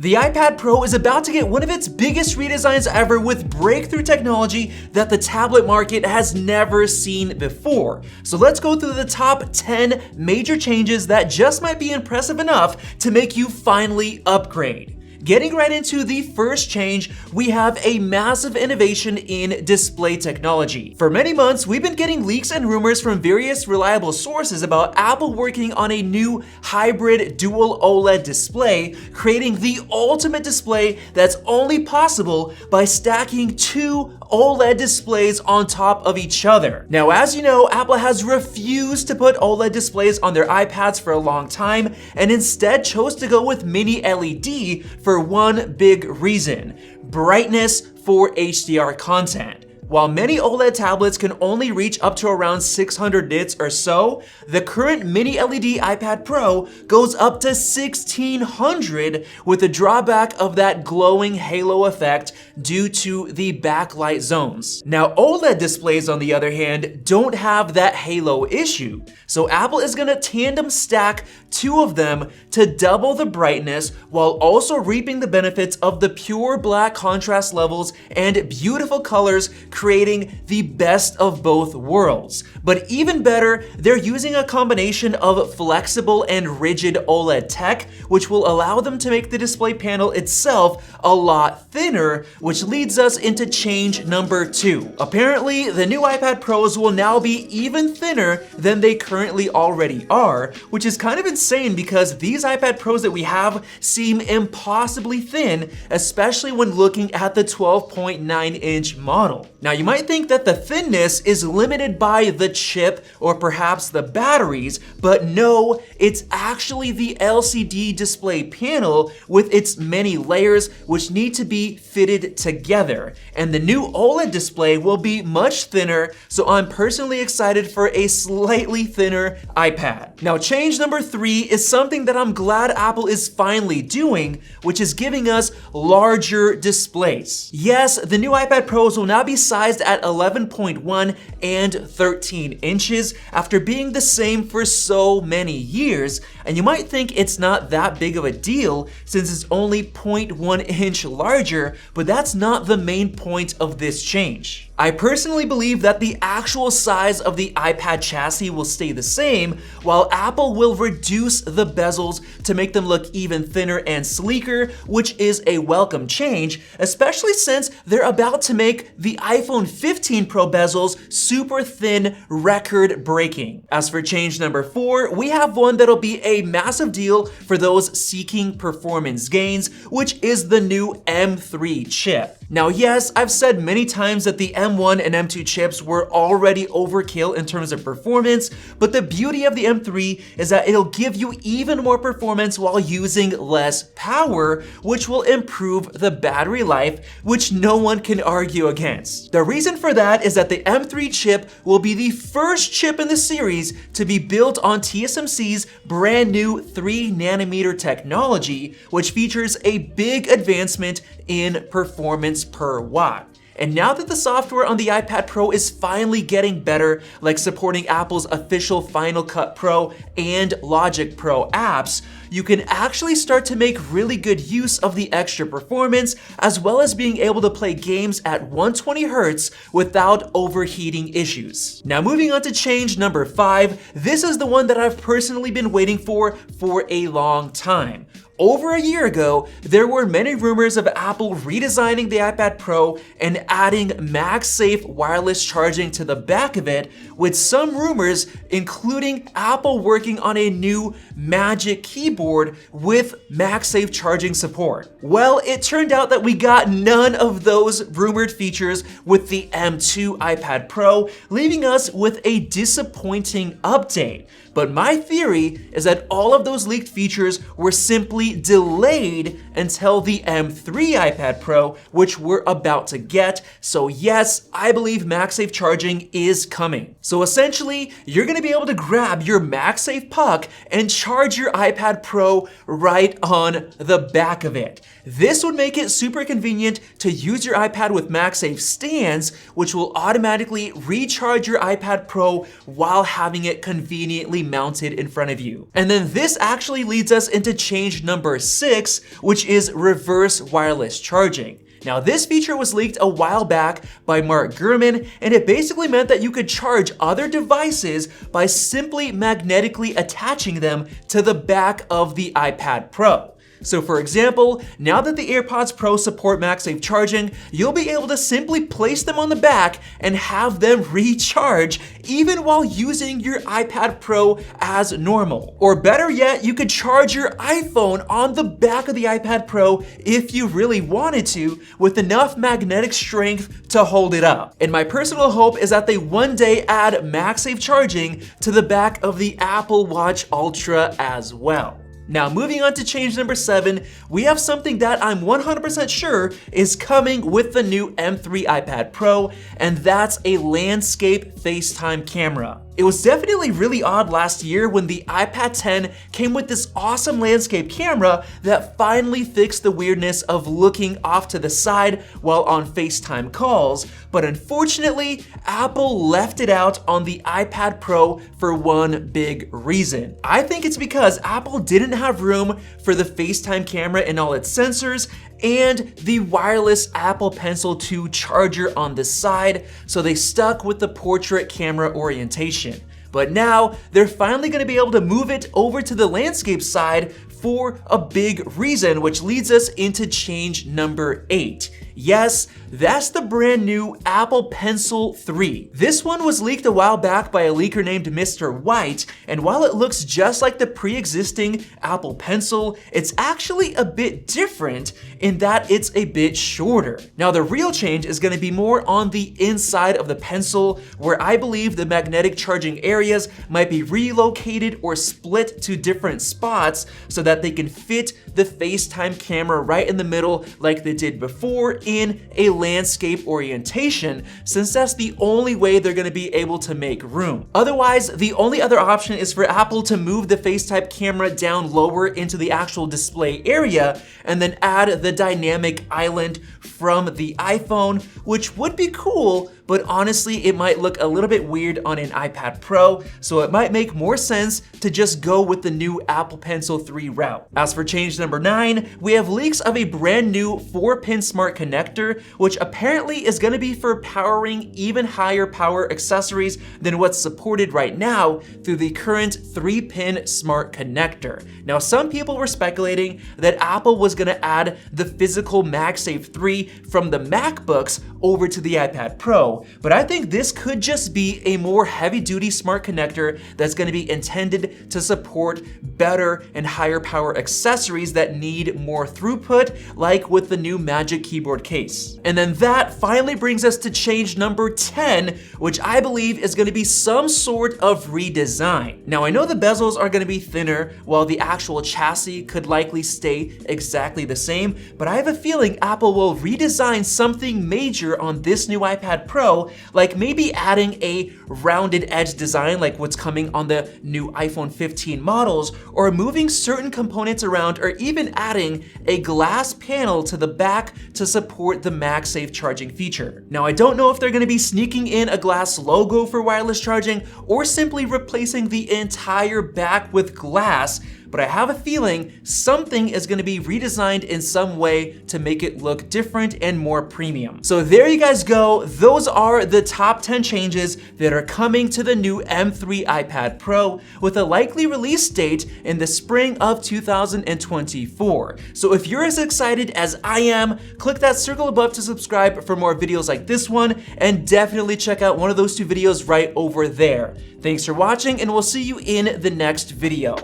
The iPad Pro is about to get one of its biggest redesigns ever with breakthrough technology that the tablet market has never seen before. So let's go through the top 10 major changes that just might be impressive enough to make you finally upgrade. Getting right into the first change, we have a massive innovation in display technology. For many months, we've been getting leaks and rumors from various reliable sources about Apple working on a new hybrid dual OLED display, creating the ultimate display that's only possible by stacking two OLED displays on top of each other. Now, as you know, Apple has refused to put OLED displays on their iPads for a long time and instead chose to go with mini LED for one big reason: brightness for HDR content. While many OLED tablets can only reach up to around 600 nits or so, the current mini LED iPad Pro goes up to 1600 with the drawback of that glowing halo effect due to the backlight zones. Now, OLED displays, on the other hand, don't have that halo issue. So Apple is gonna tandem stack two of them to double the brightness while also reaping the benefits of the pure black contrast levels and beautiful colors, creating the best of both worlds. But even better, they're using a combination of flexible and rigid OLED tech, which will allow them to make the display panel itself a lot thinner, which leads us into change number 2. Apparently, the new iPad Pros will now be even thinner than they currently already are, which is kind of insane because these iPad Pros that we have seem impossibly thin, especially when looking at the 12.9-inch model. Now, you might think that the thinness is limited by the chip or perhaps the batteries, but no, it's actually the LCD display panel with its many layers which need to be fitted together. And the new OLED display will be much thinner, so I'm personally excited for a slightly thinner iPad. Now, change number 3 is something that I'm glad Apple is finally doing, which is giving us larger displays. Yes, the new iPad Pros will now be sized at 11.1 and 13 inches after being the same for so many years, and you might think it's not that big of a deal since it's only 0.1 inch larger, but that's not the main point of this change. I personally believe that the actual size of the iPad chassis will stay the same, while Apple will reduce the bezels to make them look even thinner and sleeker, which is a welcome change, especially since they're about to make the iPhone 15 Pro bezels super thin, record-breaking. As for change number 4, we have one that'll be a massive deal for those seeking performance gains, which is the new M3 chip. Now, yes, I've said many times that the M1 and M2 chips were already overkill in terms of performance, but the beauty of the M3 is that it'll give you even more performance while using less power, which will improve the battery life, which no one can argue against. The reason for that is that the M3 chip will be the first chip in the series to be built on TSMC's brand new 3nm technology, which features a big advancement in performance per watt. And now that the software on the iPad Pro is finally getting better, like supporting Apple's official Final Cut Pro and Logic Pro apps, you can actually start to make really good use of the extra performance, as well as being able to play games at 120 Hz without overheating issues. Now, moving on to change number 5, this is the one that I've personally been waiting for a long time. Over a year ago, there were many rumors of Apple redesigning the iPad Pro and adding MagSafe wireless charging to the back of it, with some rumors including Apple working on a new Magic Keyboard with MagSafe charging support. Well, it turned out that we got none of those rumored features with the M2 iPad Pro, leaving us with a disappointing update. But my theory is that all of those leaked features were simply delayed until the M3 iPad Pro, which we're about to get. So yes, I believe MagSafe charging is coming. So essentially, you're gonna be able to grab your MagSafe puck and charge your iPad Pro right on the back of it. This would make it super convenient to use your iPad with MagSafe stands, which will automatically recharge your iPad Pro while having it conveniently properly mounted in front of you. And then this actually leads us into change number 6, which is reverse wireless charging. Now, this feature was leaked a while back by Mark Gurman, and it basically meant that you could charge other devices by simply magnetically attaching them to the back of the iPad Pro. So for example, now that the AirPods Pro support MagSafe charging, you'll be able to simply place them on the back and have them recharge even while using your iPad Pro as normal. Or better yet, you could charge your iPhone on the back of the iPad Pro if you really wanted to, with enough magnetic strength to hold it up. And my personal hope is that they one day add MagSafe charging to the back of the Apple Watch Ultra as well. Now, moving on to change number 7, we have something that I'm 100% sure is coming with the new M3 iPad Pro, and that's a landscape FaceTime camera. It was definitely really odd last year when the iPad 10 came with this awesome landscape camera that finally fixed the weirdness of looking off to the side while on FaceTime calls, but unfortunately, Apple left it out on the iPad Pro for one big reason. I think it's because Apple didn't have room for the FaceTime camera and all its sensors and the wireless Apple Pencil 2 charger on the side, so they stuck with the portrait camera orientation. But now, they're finally gonna be able to move it over to the landscape side for a big reason, which leads us into change number 8. Yes, that's the brand new Apple Pencil 3. This one was leaked a while back by a leaker named Mr. White, and while it looks just like the pre-existing Apple Pencil, it's actually a bit different in that it's a bit shorter. Now, the real change is going to be more on the inside of the pencil, where I believe the magnetic charging areas might be relocated or split to different spots so that they can fit the FaceTime camera right in the middle like they did before in a landscape orientation, since that's the only way they're going to be able to make room. Otherwise, the only other option is for Apple to move the FaceTime camera down lower into the actual display area and then add the dynamic island from the iPhone, which would be cool, but honestly, it might look a little bit weird on an iPad Pro, so it might make more sense to just go with the new Apple Pencil 3 route. As for change number 9, we have leaks of a brand new 4-pin smart connector, which apparently is going to be for powering even higher power accessories than what's supported right now through the current 3-pin smart connector. Now, some people were speculating that Apple was going to add the physical MagSafe 3 from the MacBooks over to the iPad Pro, but I think this could just be a more heavy-duty smart connector that's going to be intended to support better and higher power accessories that need more throughput, like with the new Magic Keyboard case. And then that finally brings us to change number 10, which I believe is going to be some sort of redesign. Now, I know the bezels are going to be thinner, while the actual chassis could likely stay exactly the same, but I have a feeling Apple will redesign something major on this new iPad Pro, like maybe adding a rounded edge design like what's coming on the new iPhone 15 models, or moving certain components around, or even adding a glass panel to the back to support the MagSafe charging feature. Now, I don't know if they're going to be sneaking in a glass logo for wireless charging or simply replacing the entire back with glass, but I have a feeling something is going to be redesigned in some way to make it look different and more premium. So there you guys go. Those are the top 10 changes that are coming to the new M3 iPad Pro, with a likely release date in the spring of 2024. So if you're as excited as I am, click that circle above to subscribe for more videos like this one, and definitely check out one of those 2 videos right over there. Thanks for watching, and we'll see you in the next video.